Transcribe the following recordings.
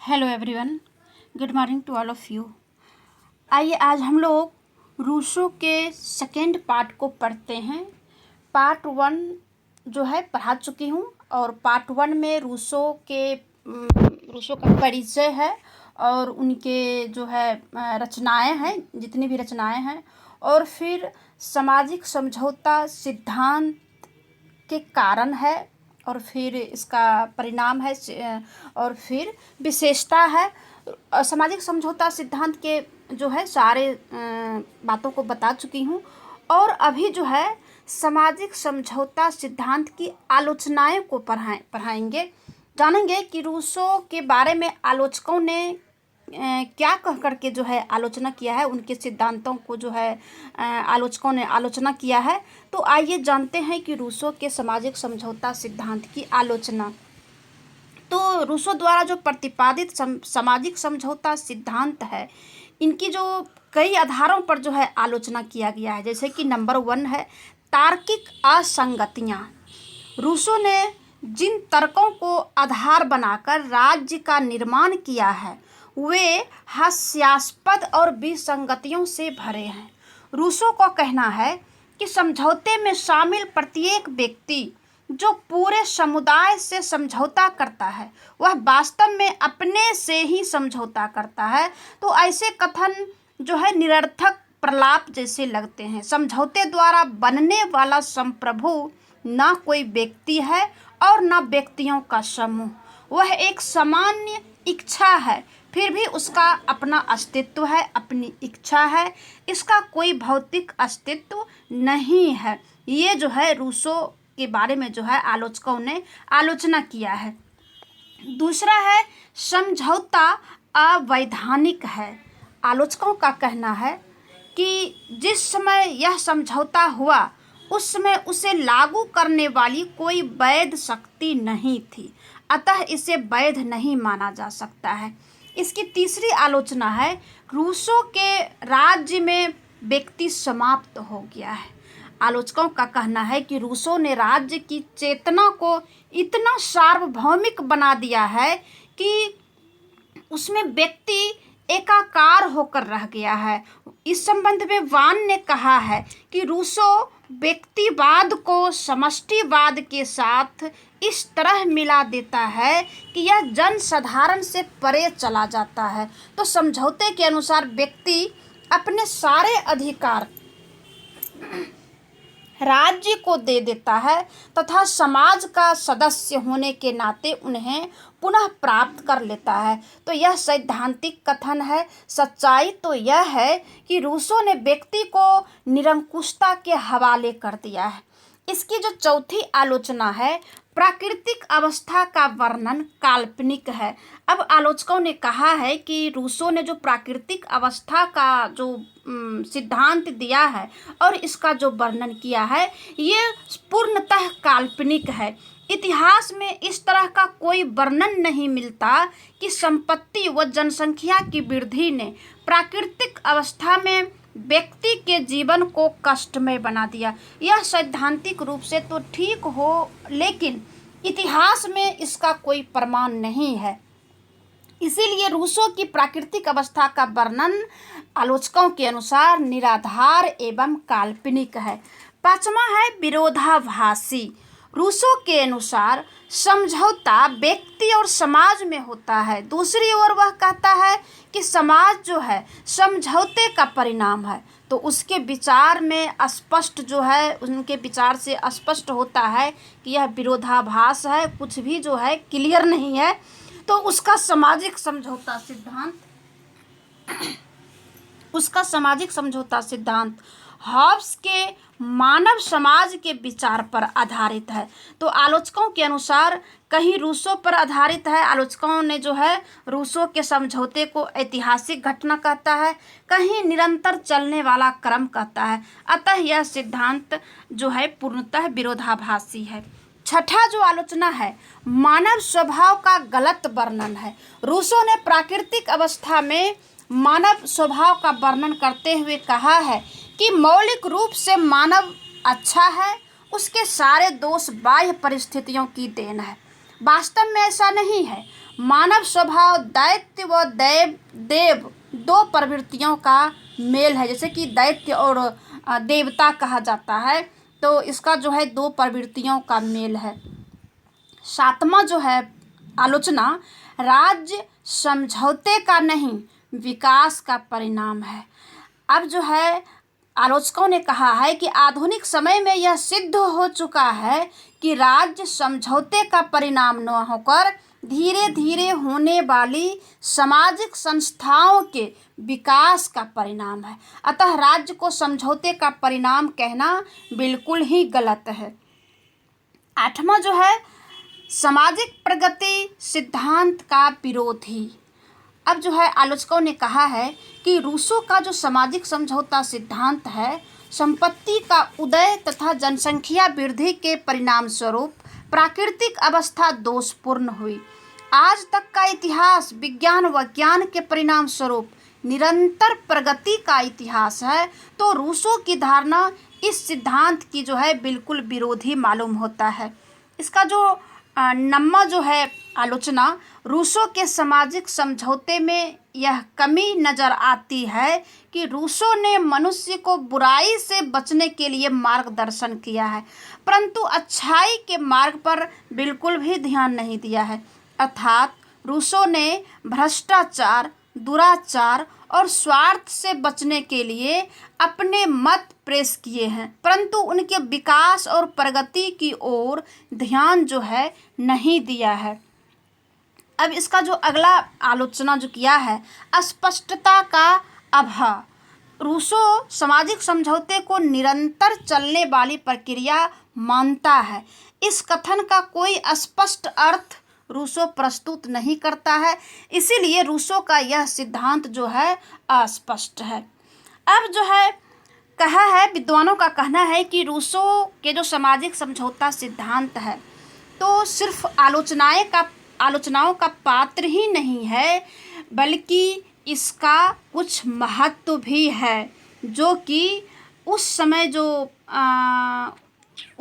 Hello everyone, good morning to all of you. आइए आज हम लोग रूसो के सेकेंड पार्ट को पढ़ते हैं। पार्ट 1 जो है पढ़ा चुकी हूँ और पार्ट 1 में रूसो का परिचय है और उनके जो है रचनाएं हैं, जितनी भी रचनाएं हैं, और फिर सामाजिक समझौता सिद्धांत के कारण है और फिर इसका परिणाम है और फिर विशेषता है। सामाजिक समझौता सिद्धांत के जो है सारे बातों को बता चुकी हूँ और अभी जो है सामाजिक समझौता सिद्धांत की आलोचनाएं को पढ़ाएंगे। जानेंगे कि रूसो के बारे में आलोचकों ने क्या कह करके जो है आलोचना किया है, उनके सिद्धांतों को जो है आलोचकों ने आलोचना किया है। तो आइए जानते हैं कि रूसो के सामाजिक समझौता सिद्धांत की आलोचना। तो रूसो द्वारा जो प्रतिपादित सामाजिक समझौता सिद्धांत है, इनकी जो कई आधारों पर जो है आलोचना किया गया है। जैसे कि नंबर 1 है तार्किक असंगतियाँ। रूसो ने जिन तर्कों को आधार बनाकर राज्य का निर्माण किया है वे हास्यास्पद और विसंगतियों से भरे हैं। रूसो का कहना है कि समझौते में शामिल प्रत्येक व्यक्ति जो पूरे समुदाय से समझौता करता है वह वास्तव में अपने से ही समझौता करता है। तो ऐसे कथन जो है निरर्थक प्रलाप जैसे लगते हैं। समझौते द्वारा बनने वाला संप्रभु न कोई व्यक्ति है और न व्यक्तियों का समूह, वह एक सामान्य इच्छा है, फिर भी उसका अपना अस्तित्व है, अपनी इच्छा है, इसका कोई भौतिक अस्तित्व नहीं है। ये जो है रूसो के बारे में जो है आलोचकों ने आलोचना किया है। दूसरा है समझौता अवैधानिक है। आलोचकों का कहना है कि जिस समय यह समझौता हुआ उस समय उसे लागू करने वाली कोई वैध शक्ति नहीं थी, अतः इसे वैध नहीं माना जा सकता है। इसकी तीसरी आलोचना है रूसो के राज्य में व्यक्ति समाप्त हो गया है। आलोचकों का कहना है कि रूसो ने राज्य की चेतना को इतना सार्वभौमिक बना दिया है कि उसमें व्यक्ति एकाकार होकर रह गया है। इस संबंध में वान ने कहा है कि रूसो व्यक्तिवाद को समष्टिवाद के साथ इस तरह मिला देता है कि यह जन साधारण से परे चला जाता है। तो समझौते के अनुसार व्यक्ति अपने सारे अधिकार राज्य को दे देता है तथा समाज का सदस्य होने के नाते उन्हें पुनः प्राप्त कर लेता है। तो यह सैद्धांतिक कथन है। सच्चाई तो यह है कि रूसो ने व्यक्ति को निरंकुशता के हवाले कर दिया है। इसकी जो चौथी आलोचना है प्राकृतिक अवस्था का वर्णन काल्पनिक है। अब आलोचकों ने कहा है कि रूसो ने जो प्राकृतिक अवस्था का जो सिद्धांत दिया है और इसका जो वर्णन किया है ये पूर्णतः काल्पनिक है। इतिहास में इस तरह का कोई वर्णन नहीं मिलता कि संपत्ति व जनसंख्या की वृद्धि ने प्राकृतिक अवस्था में व्यक्ति के जीवन को कष्टमय बना दिया। यह सैद्धांतिक रूप से तो ठीक हो, लेकिन इतिहास में इसका कोई प्रमाण नहीं है। इसीलिए रूसो की प्राकृतिक अवस्था का वर्णन आलोचकों के अनुसार निराधार एवं काल्पनिक है। पांचवा है विरोधाभासी। रूसो के अनुसार समझौता व्यक्ति और समाज में होता है, दूसरी ओर वह कहता है कि समाज जो है समझौते का परिणाम है। तो उसके विचार में स्पष्ट जो है, उनके विचार से स्पष्ट होता है कि यह विरोधाभास है, कुछ भी जो है क्लियर नहीं है। तो उसका सामाजिक समझौता सिद्धांत हॉब्स के मानव समाज के विचार पर आधारित है। तो आलोचकों के अनुसार कहीं रूसो पर आधारित है। आलोचकों ने जो है रूसो के समझौते को ऐतिहासिक घटना कहता है, कहीं निरंतर चलने वाला क्रम कहता है। अतः यह सिद्धांत जो है पूर्णतः विरोधाभासी है। छठा जो आलोचना है मानव स्वभाव का गलत वर्णन है। रूसो ने प्राकृतिक अवस्था में मानव स्वभाव का वर्णन करते हुए कहा है कि मौलिक रूप से मानव अच्छा है, उसके सारे दोष बाह्य परिस्थितियों की देन है। वास्तव में ऐसा नहीं है। मानव स्वभाव दैत्य व देव दो प्रवृत्तियों का मेल है। जैसे कि दैत्य और देवता कहा जाता है, तो इसका जो है दो प्रवृत्तियों का मेल है। सातवां जो है आलोचना, राज्य समझौते का नहीं विकास का परिणाम है। अब जो है आलोचकों ने कहा है कि आधुनिक समय में यह सिद्ध हो चुका है कि राज्य समझौते का परिणाम न होकर धीरे धीरे होने वाली सामाजिक संस्थाओं के विकास का परिणाम है। अतः राज्य को समझौते का परिणाम कहना बिल्कुल ही गलत है। आठवां जो है सामाजिक प्रगति सिद्धांत का विरोधी। अब जो है आलोचकों ने कहा है कि रूसो का जो सामाजिक समझौता सिद्धांत है, संपत्ति का उदय तथा जनसंख्या वृद्धि के परिणाम स्वरूप प्राकृतिक अवस्था दोषपूर्ण हुई। आज तक का इतिहास विज्ञान व ज्ञान के परिणाम स्वरूप निरंतर प्रगति का इतिहास है। तो रूसो की धारणा इस सिद्धांत की जो है बिल्कुल विरोधी मालूम होता है। इसका जो नम्मा जो है आलोचना, रूसो के सामाजिक समझौते में यह कमी नज़र आती है कि रूसो ने मनुष्य को बुराई से बचने के लिए मार्गदर्शन किया है, परंतु अच्छाई के मार्ग पर बिल्कुल भी ध्यान नहीं दिया है। अर्थात रूसो ने भ्रष्टाचार, दुराचार और स्वार्थ से बचने के लिए अपने मत पेश किए हैं, परंतु उनके विकास और प्रगति की ओर ध्यान जो है नहीं दिया है। अब इसका जो अगला आलोचना जो किया है, अस्पष्टता का अभाव। रूसो सामाजिक समझौते को निरंतर चलने वाली प्रक्रिया मानता है। इस कथन का कोई स्पष्ट अर्थ रूसो प्रस्तुत नहीं करता है, इसीलिए रूसो का यह सिद्धांत जो है अस्पष्ट है। अब जो है कहा है, विद्वानों का कहना है कि रूसो के जो सामाजिक समझौता सिद्धांत है तो सिर्फ आलोचनाओं का पात्र ही नहीं है, बल्कि इसका कुछ महत्व भी है, जो कि उस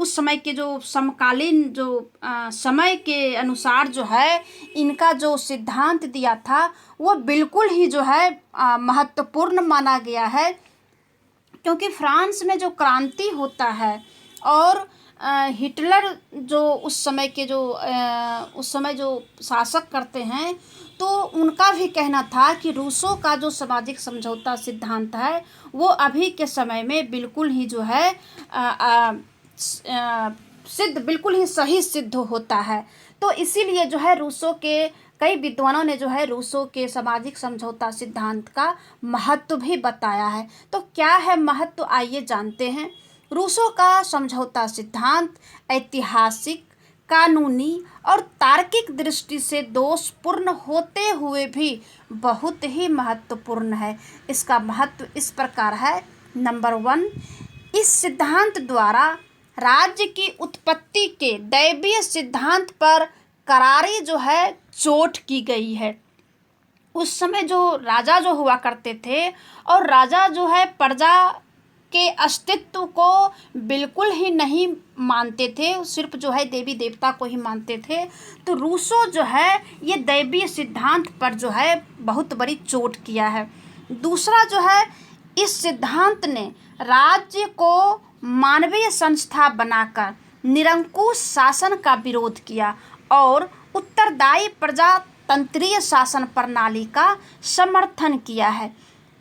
समय के जो समकालीन जो समय के अनुसार जो है इनका जो सिद्धांत दिया था वो बिल्कुल ही जो है महत्वपूर्ण माना गया है। क्योंकि फ्रांस में जो क्रांति होता है और हिटलर जो उस समय जो शासक करते हैं, तो उनका भी कहना था कि रूसो का जो सामाजिक समझौता सिद्धांत है वो अभी के समय में बिल्कुल ही जो है बिल्कुल ही सही सिद्ध होता है। तो इसीलिए जो है रूसो के कई विद्वानों ने जो है रूसो के सामाजिक समझौता सिद्धांत का महत्व भी बताया है। तो क्या है महत्व, आइए जानते हैं। रूसो का समझौता सिद्धांत ऐतिहासिक, कानूनी और तार्किक दृष्टि से दोषपूर्ण होते हुए भी बहुत ही महत्वपूर्ण है। इसका महत्व इस प्रकार है। नंबर 1, इस सिद्धांत द्वारा राज्य की उत्पत्ति के दैवीय सिद्धांत पर करारी जो है चोट की गई है। उस समय जो राजा जो हुआ करते थे और राजा जो है प्रजा के अस्तित्व को बिल्कुल ही नहीं मानते थे, सिर्फ जो है देवी देवता को ही मानते थे। तो रूसो जो है ये दैवीय सिद्धांत पर जो है बहुत बड़ी चोट किया है। दूसरा जो है इस सिद्धांत ने राज्य को मानवीय संस्था बनाकर निरंकुश शासन का विरोध किया और उत्तरदायी प्रजातंत्रीय शासन प्रणाली का समर्थन किया है।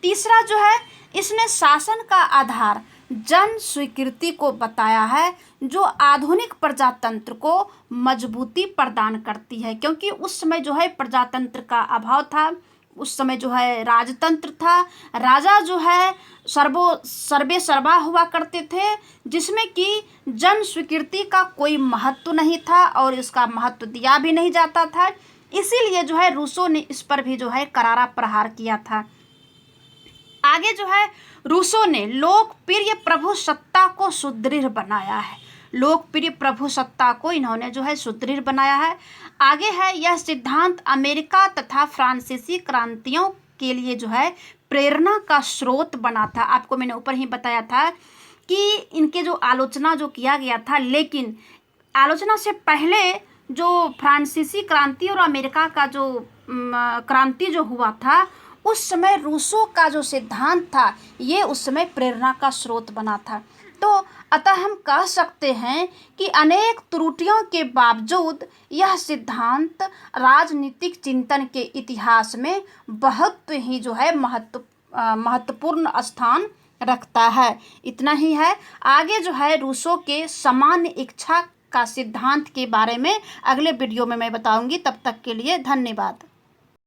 तीसरा जो है इसने शासन का आधार जन स्वीकृति को बताया है, जो आधुनिक प्रजातंत्र को मजबूती प्रदान करती है। क्योंकि उस समय जो है प्रजातंत्र का अभाव था, उस समय जो है राजतंत्र था, राजा जो है सर्वे सर्वा हुआ करते थे, जिसमें कि जन स्वीकृति का कोई महत्व नहीं था और इसका महत्व दिया भी नहीं जाता था। इसीलिए जो है रूसो ने इस पर भी जो है करारा प्रहार किया था। आगे जो है रूसो ने लोकप्रिय प्रभु सत्ता को सुदृढ़ बनाया है। लोकप्रिय प्रभु सत्ता को इन्होंने जो है सुदृढ़ बनाया है। आगे है यह सिद्धांत अमेरिका तथा फ्रांसीसी क्रांतियों के लिए जो है प्रेरणा का स्रोत बना था। आपको मैंने ऊपर ही बताया था कि इनके जो आलोचना जो किया गया था, लेकिन आलोचना से पहले जो फ्रांसीसी क्रांति और अमेरिका का जो क्रांति जो हुआ था, उस समय रूसों का जो सिद्धांत था ये उस समय प्रेरणा का स्रोत बना था। तो अतः हम कह सकते हैं कि अनेक त्रुटियों के बावजूद यह सिद्धांत राजनीतिक चिंतन के इतिहास में बहुत ही जो है महत्वपूर्ण स्थान रखता है। इतना ही है। आगे जो है रूसों के सामान्य इच्छा का सिद्धांत के बारे में अगले वीडियो में मैं बताऊंगी। तब तक के लिए धन्यवाद।